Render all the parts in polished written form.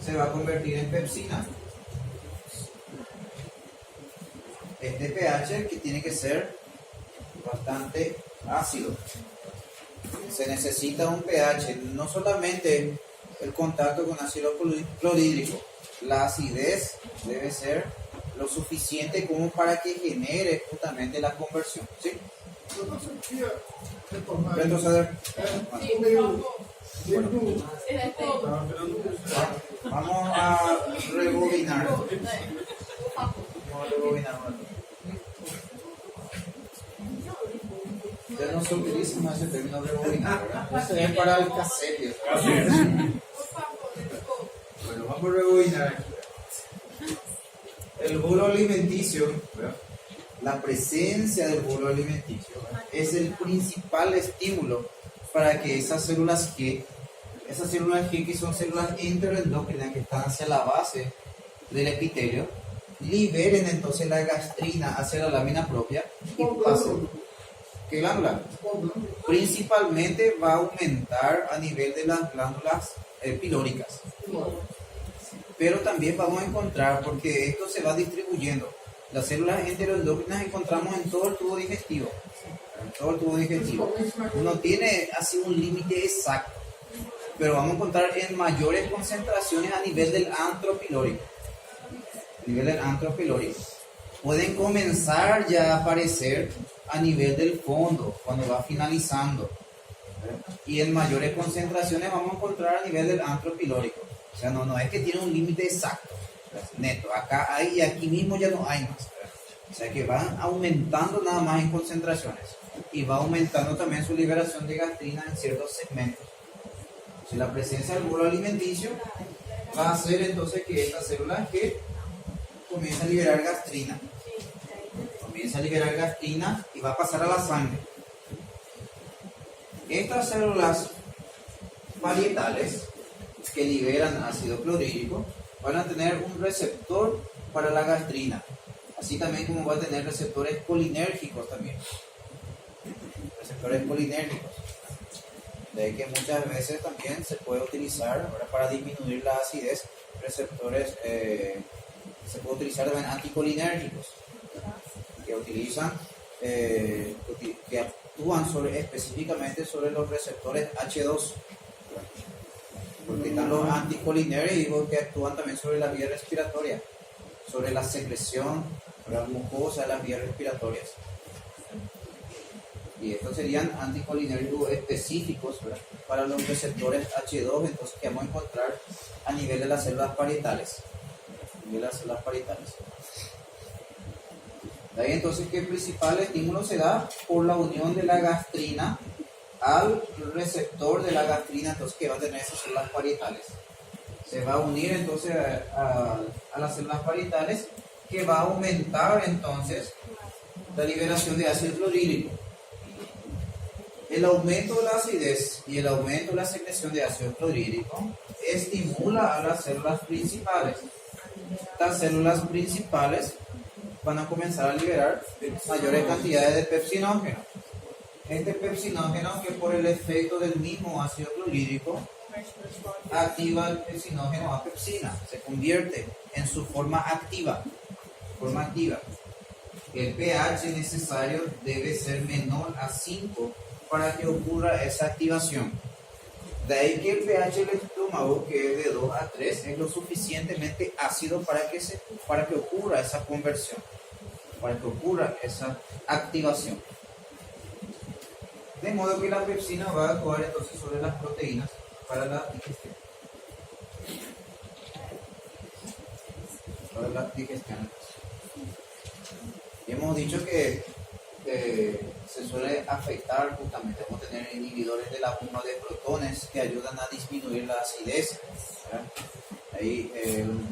se va a convertir en pepsina. Este pH que tiene que ser bastante ácido. Se necesita un pH, no solamente el contacto con ácido clorhídrico, la acidez debe ser lo suficiente como para que genere justamente la conversión. ¿Sí? Retroceder. Bueno, vamos a rebobinar. Ya no se utiliza más ese término rebobinar, ¿verdad? Eso es para el cassette. Bueno, vamos a rebobinar. El bolo alimenticio, ¿verdad? La presencia del bolo alimenticio, ¿verdad?, es el principal estímulo para que esas células G que son células enteroendócrinas que están hacia la base del epitelio, liberen entonces la gastrina hacia la lámina propia y pasen. ¿Qué glándula? Principalmente va a aumentar a nivel de las glándulas pilóricas. Pero también vamos a encontrar, porque esto se va distribuyendo, las células enteroendócrinas encontramos en todo el tubo digestivo. En todo el tubo digestivo. No tiene así un límite exacto, pero vamos a encontrar en mayores concentraciones a nivel del antro pilórico. Pueden comenzar ya a aparecer a nivel del fondo, cuando va finalizando. Y en mayores concentraciones vamos a encontrar a nivel del antro pilórico. O sea, no es que tiene un límite exacto, neto. Acá hay y aquí mismo ya no hay más. O sea, que van aumentando nada más en concentraciones. Y va aumentando también su liberación de gastrina en ciertos segmentos. Si la presencia del bolo alimenticio va a hacer entonces que esta célula que comienza a liberar gastrina. Y va a pasar a la sangre. Estas células parietales que liberan ácido clorhídrico van a tener un receptor para la gastrina, así también como va a tener receptores colinérgicos también. De ahí que muchas veces también se puede utilizar, ahora, para disminuir la acidez, receptores, se puede utilizar también anticolinérgicos que utilizan, que actúan específicamente sobre los receptores H2, porque están los anticolinérgicos que actúan también sobre la vía respiratoria, sobre la secreción, sobre la mucosa de las vías respiratorias. Y estos serían anticolinérgicos específicos, ¿verdad?, para los receptores H2, entonces, que vamos a encontrar a nivel de las células parietales. De ahí entonces que el principal estímulo se da por la unión de la gastrina al receptor de la gastrina, entonces, que va a tener esas células parietales. Se va a unir entonces a las células parietales, que va a aumentar entonces la liberación de ácido clorhídrico. El aumento de la acidez y el aumento de la secreción de ácido clorhídrico estimula a las células principales. Estas células principales van a comenzar a liberar mayores cantidades de pepsinógeno. Este pepsinógeno, que por el efecto del mismo ácido clorhídrico activa el pepsinógeno a pepsina, se convierte en su forma activa. El pH necesario debe ser menor a 5 para que ocurra esa activación. De ahí que el pH del estómago, que es de 2 a 3, es lo suficientemente ácido para que ocurra esa conversión, para que ocurra esa activación. De modo que la pepsina va a actuar entonces sobre las proteínas para la digestión. Y hemos dicho que se suele afectar justamente, vamos a tener inhibidores de la bomba de protones que ayudan a disminuir la acidez, ¿verdad? Ahí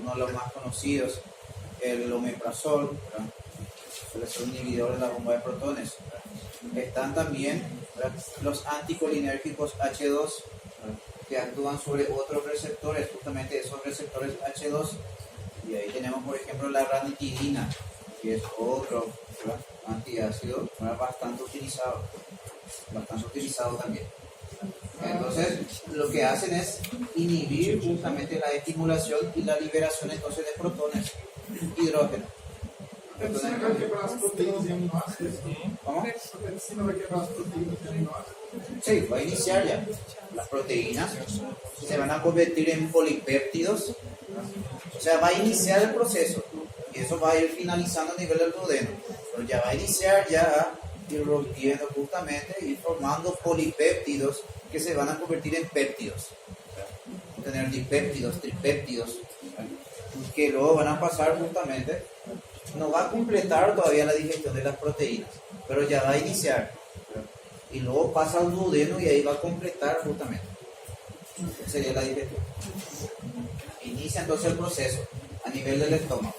uno de los más conocidos, el omeprazol, ¿verdad?, suele ser un inhibidor de la bomba de protones, ¿verdad? Están también, ¿verdad?, los anticolinérgicos H2, ¿verdad?, que actúan sobre otros receptores, justamente esos receptores H2, y ahí tenemos por ejemplo la ranitidina, que es otro, ¿verdad?, antiácido, ¿verdad?, bastante utilizado también. Entonces, lo que hacen es inhibir justamente la estimulación y la liberación entonces de protones, hidrógeno. ¿Cómo? Sí, va a iniciar ya. Las proteínas se van a convertir en polipéptidos. O sea, va a iniciar el proceso. Y eso va a ir finalizando a nivel del duodeno. Pero ya va a iniciar ya ir rompiendo justamente y formando polipéptidos que se van a convertir en péptidos. Van a tener dipéptidos, tripéptidos, que luego van a pasar justamente. No va a completar todavía la digestión de las proteínas, pero ya va a iniciar. Y luego pasa al duodeno y ahí va a completar justamente. Sería la digestión. Inicia entonces el proceso a nivel del estómago.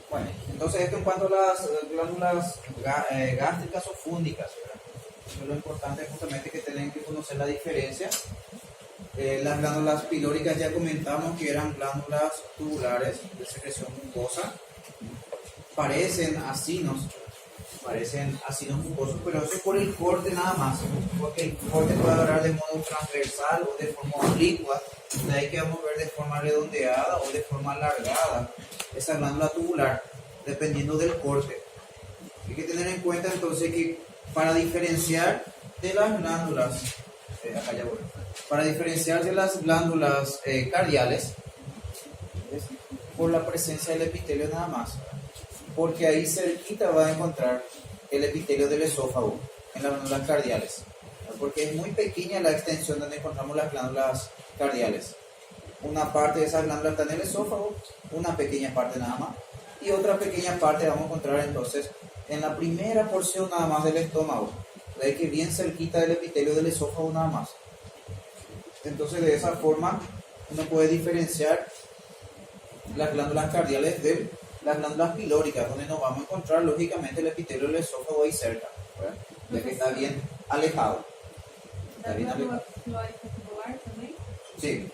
Bueno, entonces esto en cuanto a las glándulas gástricas o fúngicas, ¿verdad? Eso es lo importante justamente que tienen que conocer la diferencia. Las glándulas pilóricas ya comentamos que eran glándulas tubulares de secreción mucosa. Parecen acinos mucosos, pero eso es por el corte nada más, porque el corte puede agarrar de modo transversal o de forma oblicua, de ahí que vamos a ver de forma redondeada o de forma alargada esa glándula tubular, dependiendo del corte. Hay que tener en cuenta entonces que para diferenciar de las glándulas, para diferenciar de las glándulas cardiales, es por la presencia del epitelio nada más, porque ahí cerquita va a encontrar el epitelio del esófago en las glándulas cardiales, porque es muy pequeña la extensión donde encontramos las glándulas cardiales. Una parte de esas glándulas está en el esófago, una pequeña parte nada más, y otra pequeña parte vamos a encontrar entonces en la primera porción nada más del estómago, de ahí que bien cerquita del epitelio del esófago nada más. Entonces de esa forma uno puede diferenciar las glándulas cardiales de las glándulas pilóricas, donde nos vamos a encontrar lógicamente el epitelio del esófago ahí cerca, ¿verdad? Ya que está bien alejado. Está bien alejado. Sí,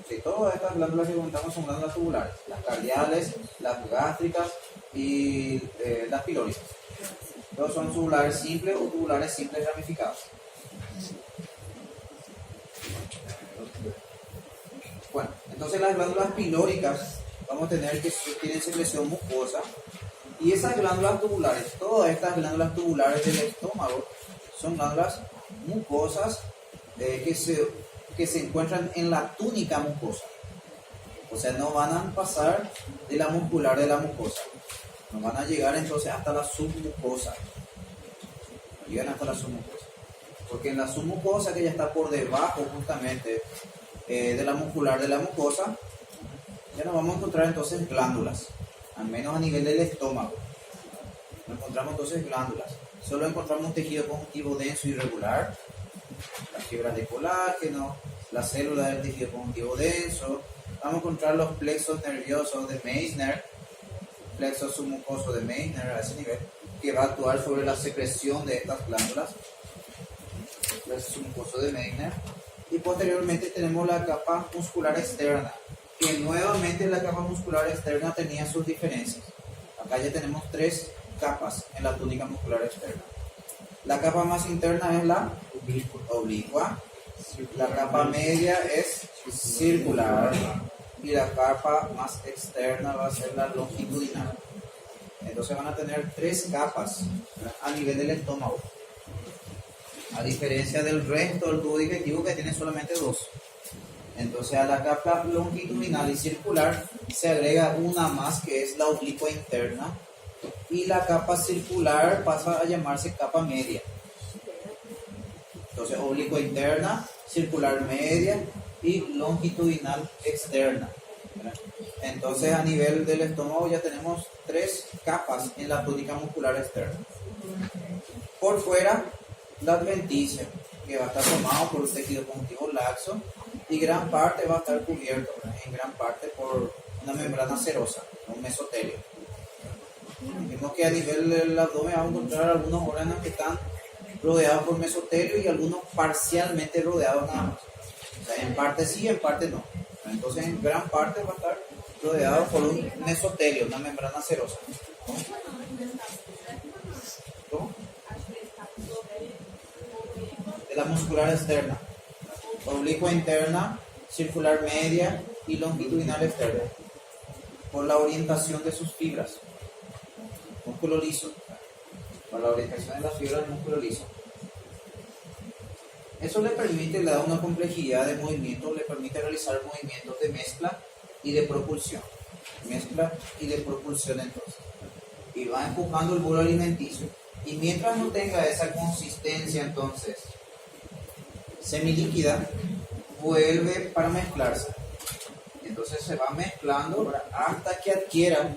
sí, todas estas glándulas que contamos son glándulas tubulares, las cardiales, las gástricas y las pilóricas. Todos son tubulares simples o tubulares simples ramificados. Bueno, entonces las glándulas pilóricas vamos a tener que tienen secreción mucosa, y esas glándulas tubulares, todas estas glándulas tubulares del estómago son glándulas mucosas que se encuentran en la túnica mucosa. O sea, no van a pasar de la muscular de la mucosa, no van a llegar entonces hasta la submucosa, no llegan hasta la submucosa, porque en la submucosa, que ya está por debajo justamente de la muscular de la mucosa, ya nos vamos a encontrar entonces glándulas, al menos a nivel del estómago. Nos encontramos entonces glándulas. Solo encontramos un tejido conjuntivo denso y irregular, las fibras de colágeno, las células del tejido conjuntivo denso. Vamos a encontrar los plexos nerviosos de Meissner, plexo submucoso de Meissner a ese nivel, que va a actuar sobre la secreción de estas glándulas, plexo submucoso de Meissner. Y posteriormente tenemos la capa muscular externa, que nuevamente la capa muscular externa tenía sus diferencias. Acá ya tenemos tres capas en la túnica muscular externa. La capa más interna es la oblicua, la capa media es circular y la capa más externa va a ser la longitudinal. Entonces van a tener tres capas a nivel del estómago, a diferencia del resto del tubo digestivo que tiene solamente dos. Entonces a la capa longitudinal y circular se agrega una más, que es la oblicua interna, y la capa circular pasa a llamarse capa media. Entonces oblicua interna, circular media y longitudinal externa. Entonces a nivel del estómago ya tenemos tres capas en la túnica muscular externa. Por fuera, la adventicia, que va a estar formado por un tejido conjuntivo laxo, y gran parte va a estar cubierto, en gran parte, por una membrana serosa, un mesotelio. Vemos que a nivel del abdomen vamos a encontrar algunos órganos que están rodeados por mesotelio y algunos parcialmente rodeados nada más. O sea, en parte sí, en parte no. Entonces en gran parte va a estar rodeado por un mesotelio, una membrana serosa. ¿Cómo? la muscular externa, oblicua interna, circular media y longitudinal externa, por la orientación de sus fibras. Músculo liso, por la orientación de las fibras del músculo liso. Eso le permite, le da una complejidad de movimiento, le permite realizar movimientos de mezcla y de propulsión. Mezcla y de propulsión entonces. Y va empujando el bolo alimenticio. Y mientras no tenga esa consistencia entonces semilíquida, vuelve para mezclarse. Entonces se va mezclando hasta que adquiera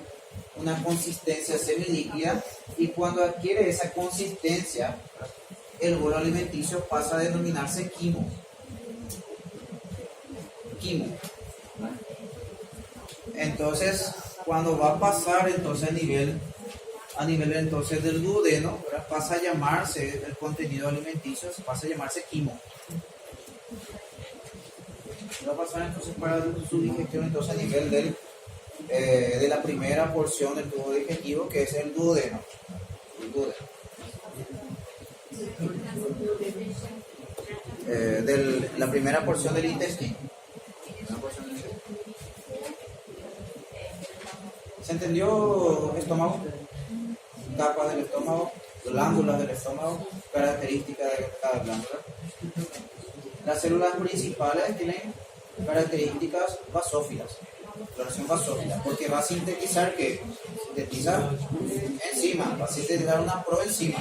una consistencia semilíquida, y cuando adquiere esa consistencia, el bolo alimenticio pasa a denominarse quimo. Quimo. Entonces, cuando va a pasar entonces a nivel entonces del duodeno, pasa a llamarse el contenido alimenticio, pasa a llamarse quimo. Va a pasar entonces para su digestión entonces a nivel de la primera porción del tubo digestivo, que es el duodeno. El duodeno. La primera porción del intestino. ¿Se entendió estómago? Capas del estómago, glándulas del estómago, características de cada glándula. Las células principales tienen características basófilas, floración basófila, porque va a sintetizar ¿qué? Sintetiza enzima, va a sintetizar una proenzima,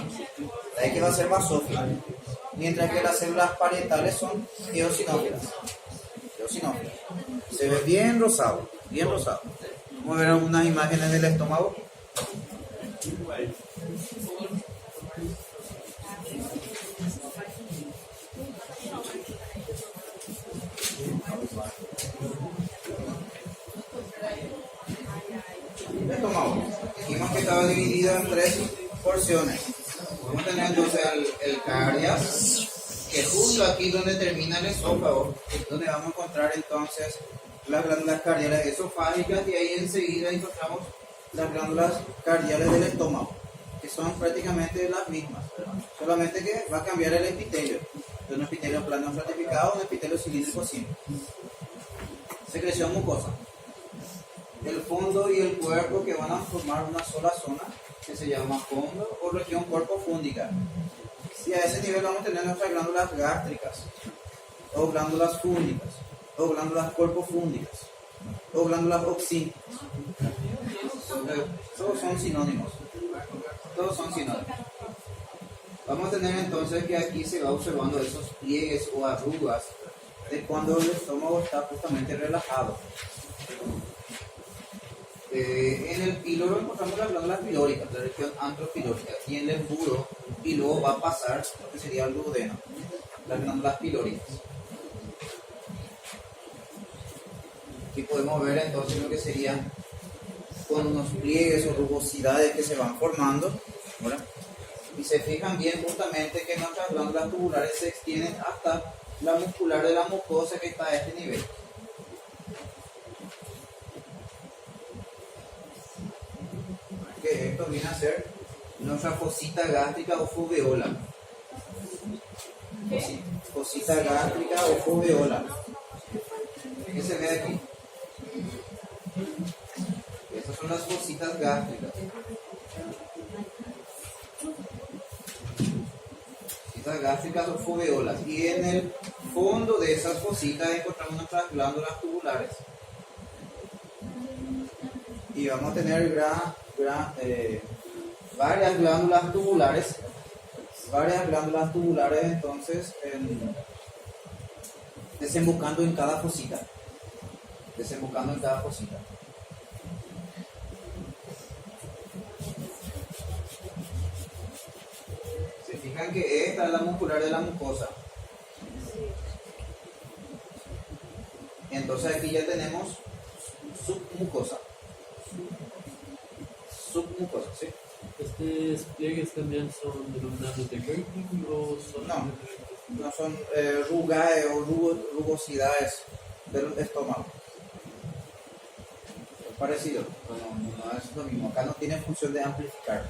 de ahí que va a ser basófila. Mientras que las células parietales son eosinófilas. Eosinófilas. Se ve bien rosado, bien rosado. Vamos a ver algunas imágenes del estómago. El estómago. Dijimos que estaba dividido en 3 porciones. Vamos a tener entonces el cardias, que justo aquí donde termina el esófago, donde vamos a encontrar entonces las glándulas cardiales esofágicas, y ahí enseguida encontramos las glándulas cardiales del estómago, que son prácticamente las mismas, solamente que va a cambiar el epitelio, de un epitelio plano estratificado a un epitelio cilíndrico simple. Secreción mucosa. El fondo y el cuerpo, que van a formar una sola zona, que se llama fondo o región cuerpo fúndica. Y a ese nivel vamos a tener nuestras glándulas gástricas, o glándulas fúndicas, o glándulas cuerpo fúndicas, o glándulas oxínicas. Todos son sinónimos. Todos son sinónimos. Vamos a tener entonces que aquí se va observando esos pliegues o arrugas de cuando el estómago está justamente relajado. En el píloro encontramos las glándulas pilóricas, la región antropilórica, y en el embudo y luego va a pasar lo que sería el duodeno, las glándulas pilóricas. Aquí podemos ver entonces lo que serían con unos pliegues o rugosidades que se van formando, ¿verdad? Y se fijan bien justamente que nuestras glándulas tubulares se extienden hasta la muscular de la mucosa, que está a este nivel. Que esto viene a ser nuestra fosita gástrica o foveola. Fosita gástrica o foveola. ¿Qué se ve aquí? Estas son las fositas gástricas. Fositas gástricas o foveolas. Y en el fondo de esas fositas encontramos nuestras glándulas tubulares. Y vamos a tener varias glándulas tubulares entonces desembocando en cada fosita. Se fijan que esta es la muscular de la mucosa. Entonces aquí ya tenemos submucosa. Submucosa, ¿sí? ¿Estos pliegues también son denominados de Göring o son...? No son rugae o rugosidades del estómago. Es parecido, no es lo mismo. Acá no tiene función de amplificar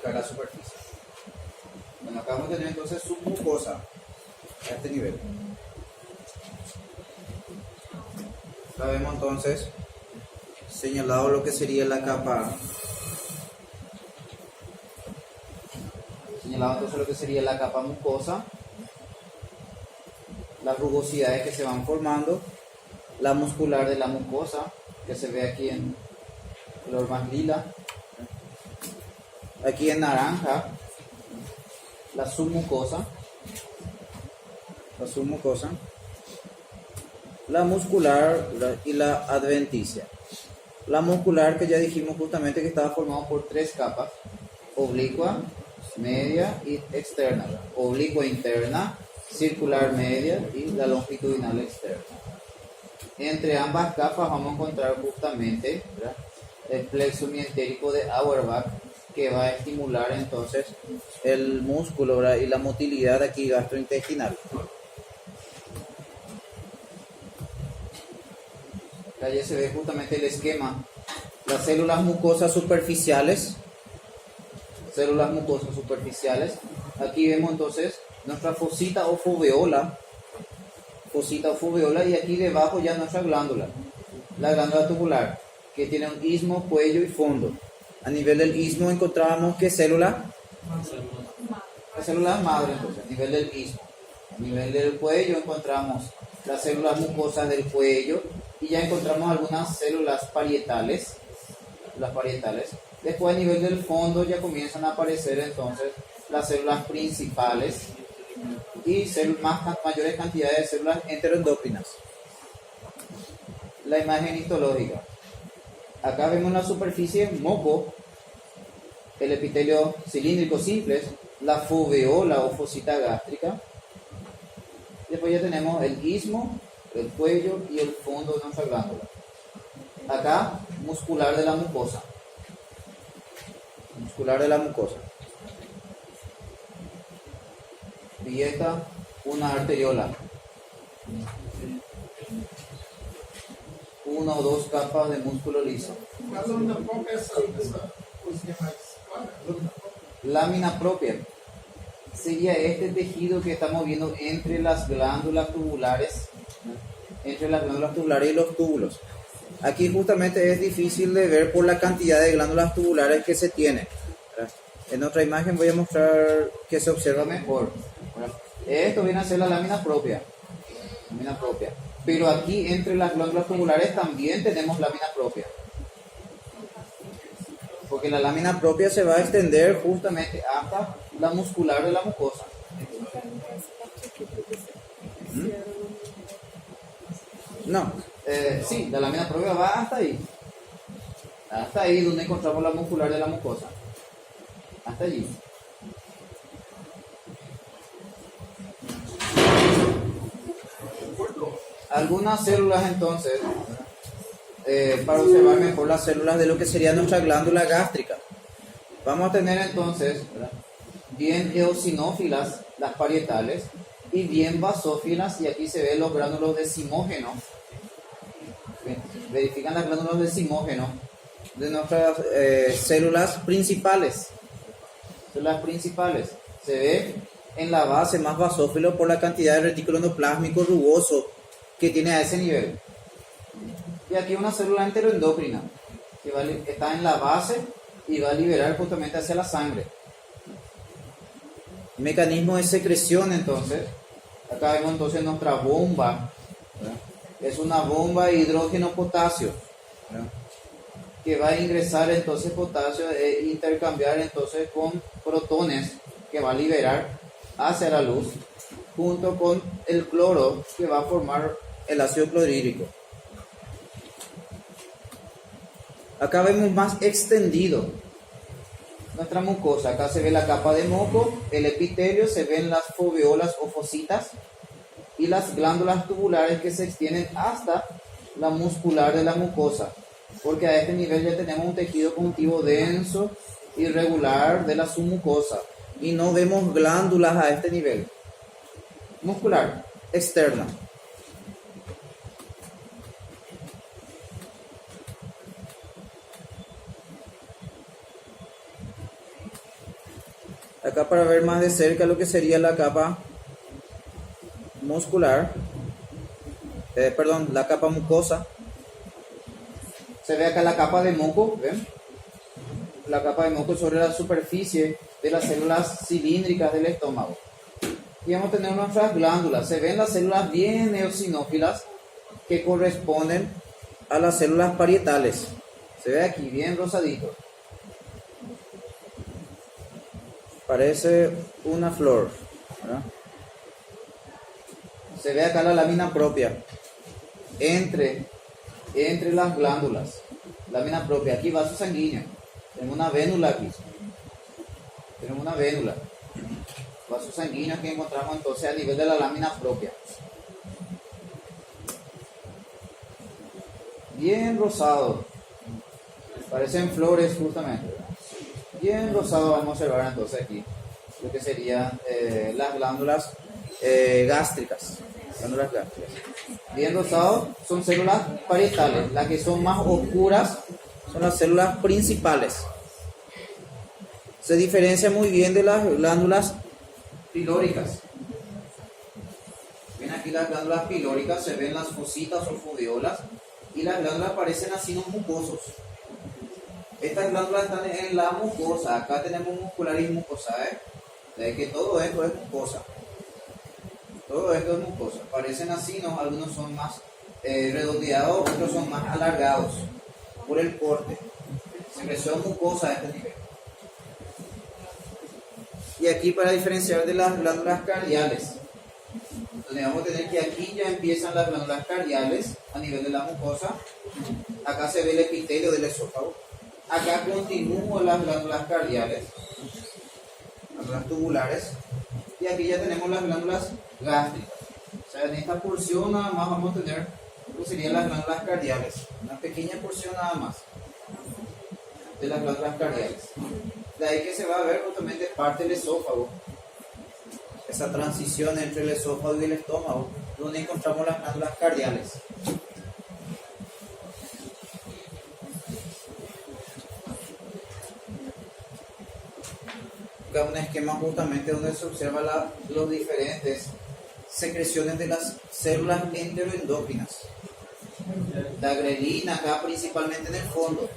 la superficie. Bueno, acá vamos a tener entonces submucosa a este nivel. Acá vemos entonces señalado lo que sería la capa. Señalado entonces lo que sería la capa mucosa, las rugosidades que se van formando, la muscular de la mucosa, que se ve aquí en color más lila, aquí en naranja, la submucosa, la muscular y la adventicia. La muscular, que ya dijimos justamente que estaba formado por tres capas: oblicua, media y externa. Oblicua interna, circular media y la longitudinal externa. Entre ambas capas vamos a encontrar justamente, ¿verdad?, el plexo mientérico de Auerbach, que va a estimular entonces el músculo, ¿verdad?, y la motilidad aquí gastrointestinal. Acá ya se ve justamente el esquema. Las células mucosas superficiales. Aquí vemos entonces nuestra fosita o foveola. Y aquí debajo ya nuestra glándula. La glándula tubular, que tiene un istmo, cuello y fondo. A nivel del istmo encontrábamos ¿qué célula? La célula madre, entonces, a nivel del istmo. A nivel del cuello encontramos las células mucosas del cuello y ya encontramos algunas células parietales. Después a nivel del fondo ya comienzan a aparecer entonces las células principales y mayores cantidades de células enteroendocrinas. La imagen histológica. Acá vemos la superficie moco, el epitelio cilíndrico simple, la foveola o fosita gástrica. Después ya tenemos el istmo, el cuello y el fondo de nuestra glándula. Acá, muscular de la mucosa. Y esta, una arteriola. Una o dos capas de músculo liso. Lámina propia. Sería este tejido que estamos viendo entre las glándulas tubulares. Entre las glándulas tubulares y los túbulos. Aquí justamente es difícil de ver por la cantidad de glándulas tubulares que se tiene. En otra imagen voy a mostrar que se observa mejor. Esto viene a ser la lámina propia. Pero aquí entre las glándulas tubulares también tenemos lámina propia. Porque la lámina propia se va a extender justamente hasta la muscular de la mucosa. No, sí, la lámina propia va hasta ahí. Hasta ahí donde encontramos la muscular de la mucosa. Hasta allí. Algunas células entonces, para observar mejor las células de lo que sería nuestra glándula gástrica. Vamos a tener entonces, ¿verdad?, bien eosinófilas, las parietales, y bien basófilas, y aquí se ven los gránulos de Simógeno. Verifican las glándulas de Simógeno de nuestras células principales. Se ve en la base más basófilo por la cantidad de retículo endoplásmico rugoso que tiene a ese nivel. Y aquí una célula enteroendocrina que está en la base y va a liberar justamente hacia la sangre. Mecanismo de secreción entonces. Acá vemos entonces nuestra bomba, ¿verdad? Es una bomba de hidrógeno-potasio, ¿verdad?, que va a ingresar entonces potasio e intercambiar entonces con protones que va a liberar hacia la luz, junto con el cloro que va a formar el ácido clorhídrico. Acá vemos más extendido nuestra mucosa. Acá se ve la capa de moco, el epitelio, se ven las foveolas o fositas y las glándulas tubulares que se extienden hasta la muscular de la mucosa, porque a este nivel ya tenemos un tejido conjuntivo denso y regular de la submucosa y no vemos glándulas a este nivel. Muscular externa. Acá para ver más de cerca lo que sería la capa muscular, la capa mucosa. Se ve acá la capa de moco, ¿ven? La capa de moco sobre la superficie de las células cilíndricas del estómago. Y vamos a tener nuestras glándulas. Se ven las células bien eosinófilas que corresponden a las células parietales. Se ve aquí bien rosadito. Parece una flor, ¿verdad? Se ve acá la lámina propia entre las glándulas. Lámina propia. Aquí vaso sanguíneo. Tenemos una vénula aquí. Tenemos una vénula. Vaso sanguíneo que encontramos entonces a nivel de la lámina propia. Bien rosado. Parecen flores justamente. Bien rosado vamos a observar entonces aquí lo que serían las glándulas gástricas. Glándulas gástricas. Bien rosado son células parietales. Las que son más oscuras son las células principales. Se diferencia muy bien de las glándulas pilóricas. Ven aquí las glándulas pilóricas, se ven las fositas o foveolas y las glándulas parecen así no mucosos. Estas glándulas están en la mucosa. Acá tenemos muscular y mucosa, de que todo esto es mucosa. Todo esto es mucosa. Parecen así, ¿no? Algunos son más redondeados, otros son más alargados por el corte. Secreción mucosa a este nivel. Y aquí para diferenciar de las glándulas cardiales, donde vamos a tener que aquí ya empiezan las glándulas cardiales a nivel de la mucosa. Acá se ve el epitelio del esófago. Acá continúan las glándulas cardiales, las glándulas tubulares, y aquí ya tenemos las glándulas gástricas. O sea, en esta porción nada más vamos a tener lo que serían las glándulas cardiales, una pequeña porción nada más de las glándulas cardiales. De ahí que se va a ver justamente parte del esófago, esa transición entre el esófago y el estómago, donde encontramos las glándulas cardiales. Un esquema justamente donde se observa los diferentes secreciones de las células enteroendócrinas. La grelina acá principalmente en el fondo.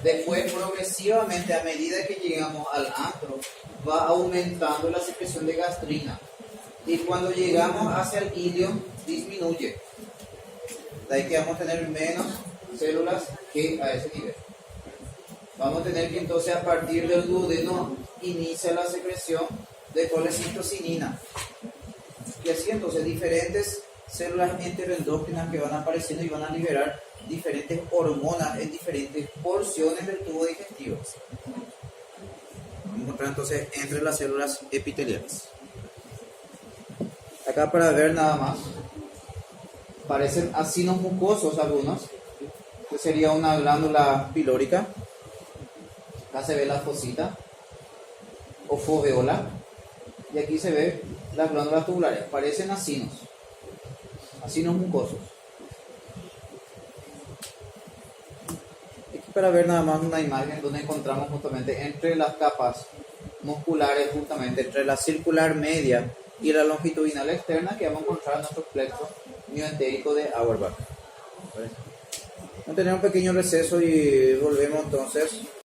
Después progresivamente a medida que llegamos al antro va aumentando la secreción de gastrina y cuando llegamos hacia el ilion disminuye. De ahí que vamos a tener menos células que a ese nivel. Vamos a tener que entonces a partir del duodeno inicia la secreción de colecistocinina. Y así entonces diferentes células enteroendócrinas que van apareciendo y van a liberar diferentes hormonas en diferentes porciones del tubo digestivo. Vamos a encontrar entonces entre las células epiteliales. Acá para ver nada más, parecen acinos mucosos algunos, que sería una glándula pilórica. Acá se ve la fosita o foveola y aquí se ve las glándulas tubulares, parecen acinos mucosos. Aquí para ver nada más una imagen donde encontramos justamente entre las capas musculares, justamente entre la circular media y la longitudinal externa, que vamos a encontrar en nuestro plexo mioentérico de Auerbach. Vamos a tener un pequeño receso y volvemos entonces